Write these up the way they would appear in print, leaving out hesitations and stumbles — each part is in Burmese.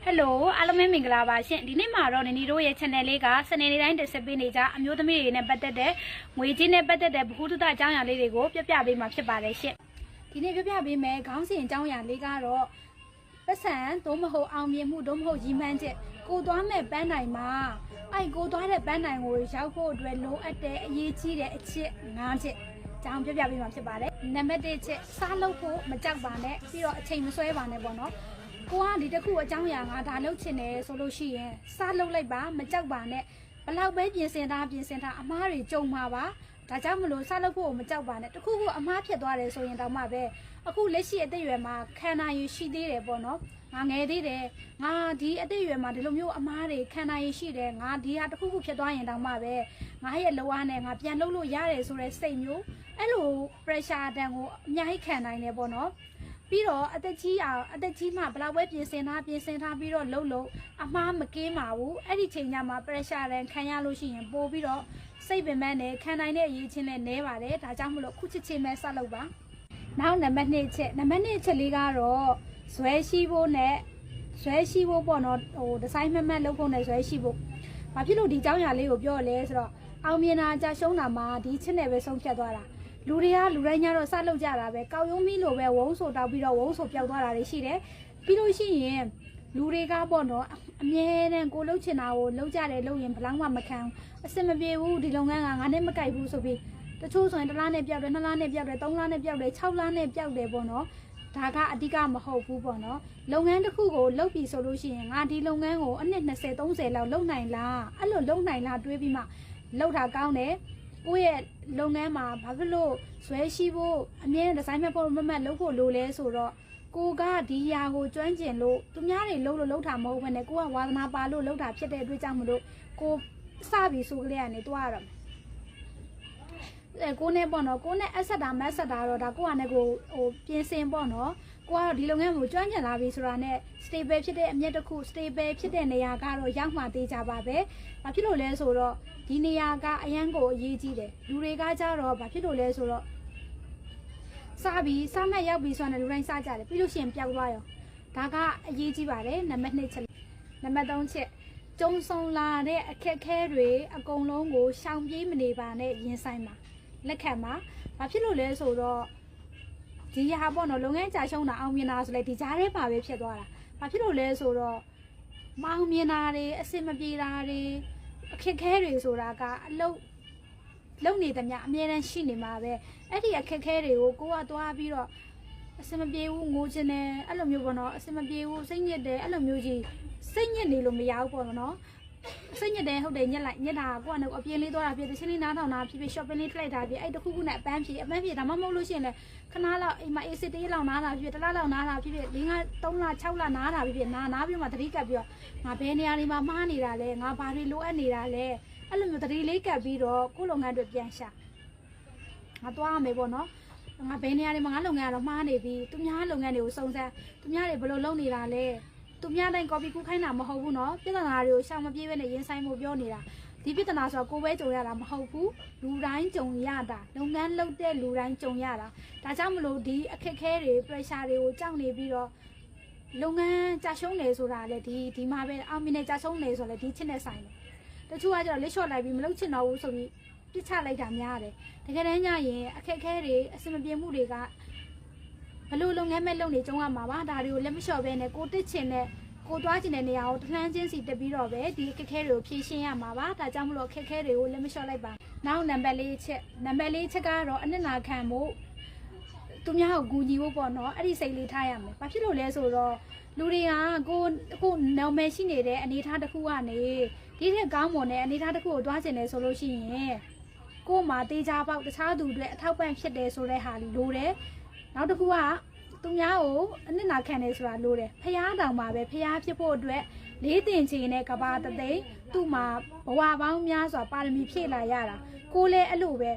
Hello, Alame Minglava, Dinima on Nido Chaneliga, Sanelina, the Sabinija, Amutami in a better day, waiting a better day, who to that Jana Lady go, Piabi Mapshabare ship. Dinavia may comes in Jana Liga or Pesan, Domaho, Amiamu, Domho, Jimanjet, go down a banana. I go down a banana, we shall go to a low at the Yeti, Nancy. Down to Piabi Mapshabare, Namedit, Salopo, Majabane, your chain Soevane Bono. ကိုကဒီတခုအကြောင်းအရာငါဒါလုပ်ချင်တယ်ဆိုလို့ရှိရင်စလုပ်လိုက်ပါမကြောက်ပါနဲ့ဘလောက်ပဲပြင်ဆင်တာအမားတွေကြုံမှာပါဒါကြောင့်မလို့စလုပ်ဖို့မကြောက်ပါနဲ့တခုခုအမားဖြစ်သွားတယ်ဆိုရင်တော့မှပဲအခုလက်ရှိအသက်အရွယ်မှာခံနိုင်ရရှိသေးတယ်ပေါ့နော်ငါငယ်သေးတယ်ငါဒီအသက်အရွယ်မှာဒီလိုမျိုးအမားတွေခံနိုင်ရရှိတယ်ငါဒီဟာတခုခုဖြစ်သွားရင်တော့မှပဲငါရဲ့လောအားနဲ့ငါပြန်လုပ်လို့ရတယ်ဆိုတဲ့စိတ်မျိုးအဲ့လို pressure တန်ကိုအများကြီးခံနိုင်တယ်ပေါ့နော်ပြီးတော့အသက်ကြီးမှဘလောက်ပဲပြင်ဆင်ထားပြီးတော့လှုပ်အမှားမကင်းပါဘူးအဲ့ဒီချိန်ညမှာ pressure တန်ခံရလို့ရှိရင်ပို့ပြီးတော့စိတ်ပင်ပန်းနဲ့ခံနိုင်တဲ့အရေးချင်းနဲ့နဲပါတယ်ဒါကြောင့်မလို့ခုချစ်ချင်းပဲဆက်လုပ်ပါနောက်နံပါတ်2ချက်လေးကတော့ဇွဲရှိဖို့ပေါ့နော်ဟိုဒီဇိုင်းမှတ်လုပ်ဖို့နဲ့ဇွဲရှိဖို့ဘာဖြစ်လို့ဒီအကြောင်းအရာလေးကိုပြောလဲဆိုတော့အောင်မြင်တာကြရှုံးတာမှာဒီချစ်နဲ့ပဲဆုံးဖြတ်သွားတာလူတွေကလူတိုင်းညတော့စလုပ်ကြတာပဲကောက်ရုံးမီလိုပဲဝုန်းဆိုတောက်ပြီးတော့ဝုန်းဆိုပျောက်သွားတာတွေရှိတယ်ပြီးလို့ရှိရင်လူတွေကပေါ့နော်အမြဲတမ်းကိုလှုပ်ချင်တာကိုလှုပ်ကြတယ်လှုပ်ရင်ဘလောက်မှမခံအစင်မပြေဘူးဒီလုပ်ငန်းကငါနဲ့မကိုက်ဘူးဆိုပြီးတချို့ဆိုရင်1လနဲ့ပြောက်တယ်2လနဲ့ပြောက်တယ်3လနဲ့ပြောက်တယ်6လနဲ့ပြောက်တယ်ပေါ့နော်ဒါကအဓိကမဟုတ်ဘူးပေါ့နော်လုပ်ငန်းတစ်ခုကိုလုပ်ပြီးဆိုလို့ရှိရင်ငါဒီလုပ်ငန်းကိုအနှစ်20 30လောက်လုပ်နိုင်လားအဲ့လိုလုပ်နိုင်လားတွေးပြီးမှလုပ်တာကောင်းတယ်ကိုယ့်ရဲ့လုပ်ငန်းမှာဘာဖြစ်လို့ဇွဲရှိဖို့အမြဲဒီဇိုင်းမဲ့ဖို့မမှတ်လုပ်ဖို့လိုလဲဆိုတော့ကိုကဒီຢာကိုကျွမ်းကျင်လို့သူများတွေလုပ်တာမဟုတ်ဘဲနဲ့ကိုကဝါသနာပါလို့လုပ်တာဖြစ်တဲ့အတွက်ကြောင့်မလို့ကိုစပြီဆိုကလေးကနေတွားရတော့ကိုနဲ့ပေါ့နော်ကိုနဲ့အဆက်တာမက်ဆက်တာတော့ဒါကိုကနဲ့ကိုဟိုပြင်ဆင်ပေါ့နော်ကိုကတော့ဒီလုပ်ငန်းကိုကျွမ်းကျင်လာပြီဆိုတာနဲ့ stable ဖြစ်တဲ့အမြတ်တစ်ခု stable ဖြစ်တဲ့နေရာကတော့ရောက်မှသေးကြပါပဲ။ဘာဖြစ်လို့လဲဆိုတော့ဒီနေရာကအရန်ကိုအရေးကြီးတယ်။လူတွေကကြတော့ဘာဖြစ်လို့လဲဆိုတော့စမှတ်ရောက်ပြီဆိုတော့လူတိုင်းစကြတယ်ပြီးလို့ရှိရင်ပျောက်သွားရော။ဒါကအရေးကြီးပါတယ်နံပါတ်2ချက်နံပါတ်3ချက်ကျုံဆုံလာတဲ့အခက်အခဲတွေအကုန်လုံးကိုရှောင်ပြေးမနေပါနဲ့ရင်ဆိုင်ပါလက်ခံပါဘာဖြစ်လို့လဲဆိုတော့ဒီဟာပေါ့နော်လုပ်ငန်းကြာရှုံးတာအောင်မြင်တာဆိုလဲဒီကြားထဲပါပဲဖြစ်သွားတာဘာဖြစ်လို့လဲဆိုတော့မအောင်မြင်တာတွေအဆင်မပြေတာတွေအခက်ခဲတွေဆိုတာကအလုံနေသမျှအမြဲတမ်းရှိနေမှာပဲအဲ့ဒီအခက်ခဲတွေကိုကိုကသွားပြီးတော့အဆင်မပြေဘူးငိုချင်တယ်အဲ့လိုမျိုးပေါ့နော်အဆင်မပြေဘူးစိတ်ညစ်တယ်အဲ့လိုမျိုးကြီးစိတ်ညစ်နေလို့မရဘူးပေါ့နော်စိတ်ညစ်တယ်ဟုတ်တယ်ညက်တာကိုကနေအပြင်းလေးသွားတာဖြစ်တချင်းလေးနားထောင်တာဖြစ် shopping လေးထွက်တာဖြစ်အဲ့တခုခုနဲ့အပန်းဖြစ်ဒါမှမဟုတ်လို့ရှိရင်လည်းခဏလောက်အိမ်မှာအေးစစ်တေးလောက်နားတာဖြစ်တစ်လလောက်နားတာဖြစ်5 3လ6လနားတာဖြစ်နားပြီးမှသတိကပ်ပြီးတော့ငါဘယ်နေရာတွေမှာမှားနေတာလဲငါဘာတွေလိုအပ်နေတာလဲအဲ့လိုမျိုးသတိလေးကပ်ပြီးတော့ကိုယ့်လုပ်ငန်းတွေပြန်ရှာငါသွားရမယ်ပေါ့နော်ငါဘယ်နေရာတွေမှာငါလုပ်ငန်းကတော့မှားနေပြီသူများလုပ်ငန်းတွေကိုစုံစမ်းသူများတွေဘယ်လိုလုပ်နေတာလဲသူများတိုင်း copy ကူးခိုင်းတာမဟုတ်ဘူးเนาะပြဿနာတွေကိုရှောင်မပြေးပဲနဲ့ရင်ဆိုင်မှုပြောနေတာဒီပြဿနာဆိုတော့ကိုယ်ပဲကြုံရတာမဟုတ်ဘူးလူတိုင်းကြုံရတာလုပ်ငန်းလုပ်တဲ့လူတိုင်းကြုံရတာဒါကြောင့်မလို့ဒီအခက်ခဲတွေ pressure တွေကိုကြောက်နေပြီးတော့လုပ်ငန်းကြာရှုံးနေဆိုတာလေဒီမှာပဲအောင်မြင်နေကြာရှုံးနေဆိုလဲဒီချစ်နဲ့ဆိုင်တယ်တချို့ကကျတော့လက်လျှော့လိုက်ပြီးမလုပ်ချင်တော့ဘူးဆိုပြီးပြစ်ချလိုက်တာများတယ်တကယ်တမ်းညရင်အခက်ခဲတွေအဆင်မပြေမှုတွေကဘလို့လုပ်ငန်းမဲ့လုပ်နေကြုံရမှာပါဒါတွေကိုလက်မလျှော့ပဲနဲ့ကိုတစ်ချင်နဲ့ကိုသွားချင်တဲ့နေရာကိုတလှမ်းချင်းစီတက်ပြီးတော့ပဲဒီအခက်ခဲတွေကိုဖြေရှင်းရမှာပါဒါကြောင့်မလို့အခက်ခဲတွေကိုလက်မလျှော့လိုက်ပါနောက်နံပါတ်4ချက်ကတော့အနစ်နာခံမှုသူများကိုကူညီဖို့ပေါ့နော်အဲ့ဒီစိတ်လေးထားရမယ်ဘာဖြစ်လို့လဲဆိုတော့လူတွေကကိုနာမည်ရှိနေတဲ့အနေအထားတစ်ခုကနေဒီထက်ကောင်းမွန်တဲ့အနေအထားတစ်ခုကိုသွားချင်တယ်ဆိုလို့ရှိရင်ကို့မှာတေးကြပေါက်တခြားသူတွေအထောက်ပံ့ဖြစ်တယ်ဆိုတဲ့ဟာလိုတယ်နောက်တစ်ခုကသူများကိုအနစ်နာခံနေဆိုတာလိုတယ်ဖျားတောင်မှာပဲဖျားဖြစ်ဖို့အတွက်လေးတင်ချင်တဲ့ကဘာတသိန်းသူ့မှာဘဝပေါင်းများစွာပါရမီဖြည့်လာရတာကိုလည်းအဲ့လိုပဲ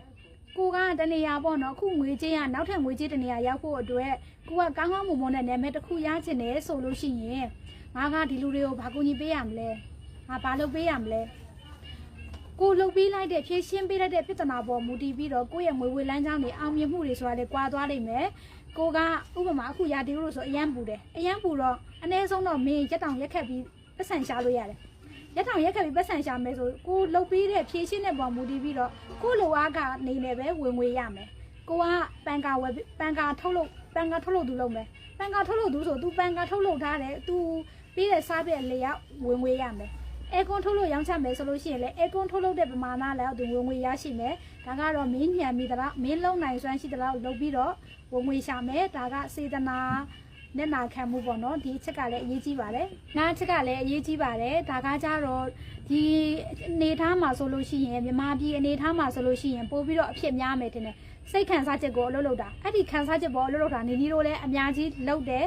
ကိုကတနေရာပေါ့နော်အခုငွေကြေးကနောက်ထပ်ငွေကြေးတနေရာရောက်ဖို့အတွက်ကိုကကောင်းကောင်းမွန်မွန်နဲ့နာမည်တစ်ခုရချင်တယ်ဆိုလို့ရှိရင်ငါကဒီလူတွေကိုဘာကူညီပေးရမလဲငါဘာလုပ်ပေးရမလဲကိုလှုပ်ပေးလိုက်တဲ့ဖြည့်ရှင်းပေးလိုက်တဲ့ပြဿနာပေါ်မူတည်ပြီးတော့ကိုယ့်ရဲ့ငွေဝေလန်းချောင်းတွေအောင်မြင်မှုတွေဆိုတာလေကွာသွားလိမ့်မယ် ကိုကဥပမာအခုရာဒီလို့ဆိုအရန်ပူတယ်အရန်ပူတော့အနည်းဆုံးတော့မင်းရက်တောင်ရက်ခက်ပြီးပတ်စံရှာလို့ရတယ်ရက်တောင်ရက်ခက်ပြီးပတ်စံရှာမယ်ဆိုကိုလှုပ်ပြီးတဲ့ဖြည့်ရှင်းတဲ့ပုံမူတည်ပြီးတော့ကိုလိုအားကနေလည်းပဲဝင်ငွေရမယ်ကိုကပန်ကာဝယ်ပန်ကာထုတ်လို့သူလုပ်မယ်ပန်ကာထုတ်လို့သူဆိုသူပန်ကာထုတ်လို့ထားတယ်သူပြီးတဲ့စားပြက်လေရောက်ဝင်ငွေရမယ်အဲကွန်ထုတ်လို့ရောင်းချမယ်ဆိုလို့ရှိရင်လည်းအဲကွန်ထုတ်လို့တဲ့ပမာဏလည်းသူဝင်ငွေရရှိမယ်ဒါကတော့မင်းညံမိသလားမင်းလုံနိုင်စွမ်းရှိသလားလုပ်ပြီးတော့ဝင်ငွေရှာမယ်ဒါကစေတနာနဲ့နာခံမှုပေါ့နော်ဒီအချက်ကလည်းအရေးကြီးပါတယ်နားအချက်ကလည်းအရေးကြီးပါတယ်ဒါကကြတော့ဒီအနေထားမှာဆိုလို့ရှိရင်မြန်မာပြည်အနေထားမှာဆိုလို့ရှိရင်ပို့ပြီးတော့အဖြစ်များမယ်တင်တယ်စိတ်ခံစားချက်ကိုအလုပ်လုပ်တာအဲ့ဒီခံစားချက်ပေါ်အလုပ်လုပ်တာနေနေတို့လည်းအများကြီးလုပ်တယ်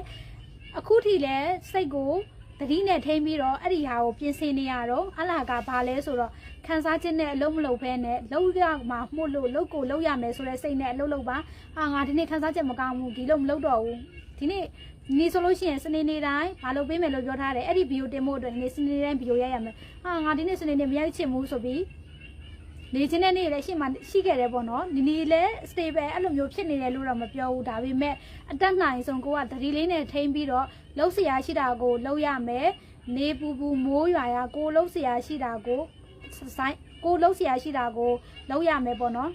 အခုထိလည်းစိတ်ကိုတတိနဲ့ထိန်းပြီးတော့အဲ့ဒီဟာကိုပြင်ဆင်နေရတော့အလားကဘာလဲဆိုတော့ခန်းစားခြင်းနဲ့အလုံးမလုံးဖဲနဲ့လုံးရမှာမှုလို့လုံးကိုလုံးရမယ်ဆိုတဲ့စိတ်နဲ့အလုံးလုံးပါငါဒီနေ့ခန်းစားချက်မကောင်းဘူးဒီလုံးမလုံးတော့ဘူးဒီနေ့နေဆိုလို့ရှိရင်စနေနေ့တိုင်းမလုပ်ပေးမယ်လို့ပြောထားတယ်အဲ့ဒီဗီဒီယိုတင်ဖို့အတွက်ဒီနေ့စနေနေ့တိုင်းဗီဒီယိုရိုက်ရမယ်ငါဒီနေ့စနေနေ့မရိုက်ချင်ဘူးဆိုပြီးနေချင်းတဲ့နေ့လည်းရှေ့မှာရှိခဲ့တယ်ပေါ့နော်ဒီနေ့လည်း stable အဲ့လိုမျိုးဖြစ်နေတယ်လို့တော့မပြောဘူးဒါပေမဲ့အတက်နိုင်ဆုံးကိုကသတိလေးနဲ့ထိန်းပြီးတော့လှုပ်เสียရှိတာကိုလှုပ်ရမယ်နေပူပူမိုးရွာရကိုလှုပ်เสียရှိတာကိုဆိုင်ကိုလှုပ်เสียရှိတာကိုလှုပ်ရမယ်ပေါ့နော်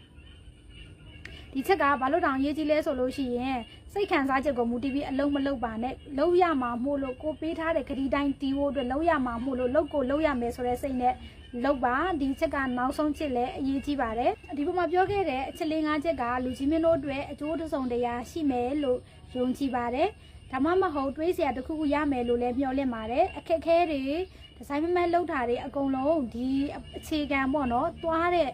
ဒီချက်ကဘာလို့တောင်ရေးကြီးလဲဆိုလို့ရှိရင်စိတ်ခံစားချက်ကိုမူတည်ပြီးအလုံးမလုံးပါနဲ့လှုပ်ရမှာမို့လို့ကိုပေးထားတဲ့ခရီးတိုင်းတီးဖို့အတွက်လှုပ်ရမှာမို့လို့လှုပ်ကိုလှုပ်ရမယ်ဆိုတဲ့စိတ်နဲ့လောက်ပါဒီချက်ကနောက်ဆုံးချက်လည်းအရေးကြီးပါတယ်ဒီပုံမှာပြောခဲ့တဲ့အချက်လေး၅ချက်ကလူကြီးမင်းတို့အတွက်အကျိုးတစုံတရာရှိမယ်လို့ယုံကြည်ပါတယ်ဒါမှမဟုတ်တွေးစရာတစ်ခုခုရမယ်လို့လည်းမျှော်လင့်ပါတယ်အခက်အခဲတွေဒီဇိုင်းမလောက်တာတွေအကုန်လုံးဒီအခြေခံပေါ့နော်သွားတဲ့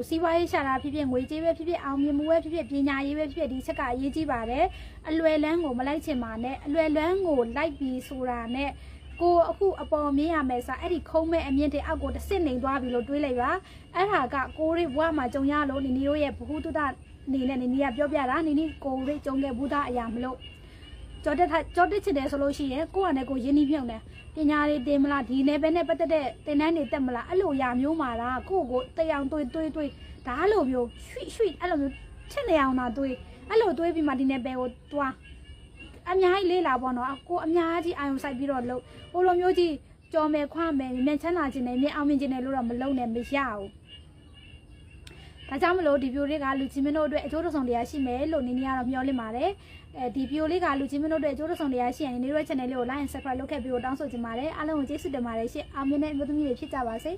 စီးပွားရေးရှာတာဖြစ်ဖြစ်ငွေကြေးပဲဖြစ်ဖြစ်အောင်မြင်မှုပဲဖြစ်ဖြစ်ပညာရေးပဲဖြစ်ဖြစ်ဒီချက်ကအရေးကြီးပါတယ်အလွယ်လန်းကိုမလိုက်ချင်ပါနဲ့အလွယ်လန်းကိုလိုက်ပြီးဆိုတာနဲ့ကိုအခုအပေါ်မြင်ရမယ်ဆိုအဲ့ဒီခုံးမဲ့အမြင့်တွေအောက်ကိုတစ်စစ်နေသွားပြီလို့တွေးလိုက်ပါအဲ့ဒါကကိုရိဘွားမှာကြုံရလို့နီနီတို့ရဲ့ဘ ഹു တုဒနေနဲ့နီနီကပြောပြတာနီနီကိုရိကြုံခဲ့ဘူးသားအရာမလို့ကြောတက်ချစ်တယ်ဆိုလို့ရှိရင်ကိုကလည်းကိုရင်းနှီးမြုပ်တယ်ပညာတွေတင်မလားဒီနယ်ပယ်နဲ့ပတ်သက်တဲ့သင်တန်းတွေတက်မလားအဲ့လိုအရာမျိုးမှာလားကိုတက်အောင်တွေးဒါလိုမျိုးရွှိအဲ့လိုမျိုးချစ်နေအောင်သာတွေးအဲ့လိုတွေးပြီးမှဒီနယ်ပယ်ကိုတွားအများကြီးလေးလာပေါ့နော်ကိုအများကြီးအာယုံဆိုင်ပြီးတော့လို့ဟိုလိုမျိုးကြီးကြော်မယ်ခွမယ်မြန်ချမ်းသာခြင်းနဲ့မြန်အောင်မြင်ခြင်းနဲ့လို့တော့မလုံးနဲ့မရဘူးဒါကြောင့်မလို့ဒီဗီဒီယိုလေးကလူကြီးမင်းတို့အတွက်အကျိုးတစုံတရားရှိမယ်လို့နင်းနေရတော့မျှော်လင့်ပါတယ်ဒီဗီဒီယိုလေးကလူကြီးမင်းတို့အတွက်အကျိုးတစုံတရားရှိရင်နေတို့ရဲ့ channel လေးကို like and subscribe လုပ်ခဲ့ပြီးတော့တောင်းဆိုချင်ပါတယ်အားလုံးကိုကျေးဇူးတင်ပါတယ်ရှင့်အောင်မြင်တဲ့အမျိုးသမီးတွေဖြစ်ကြပါစေ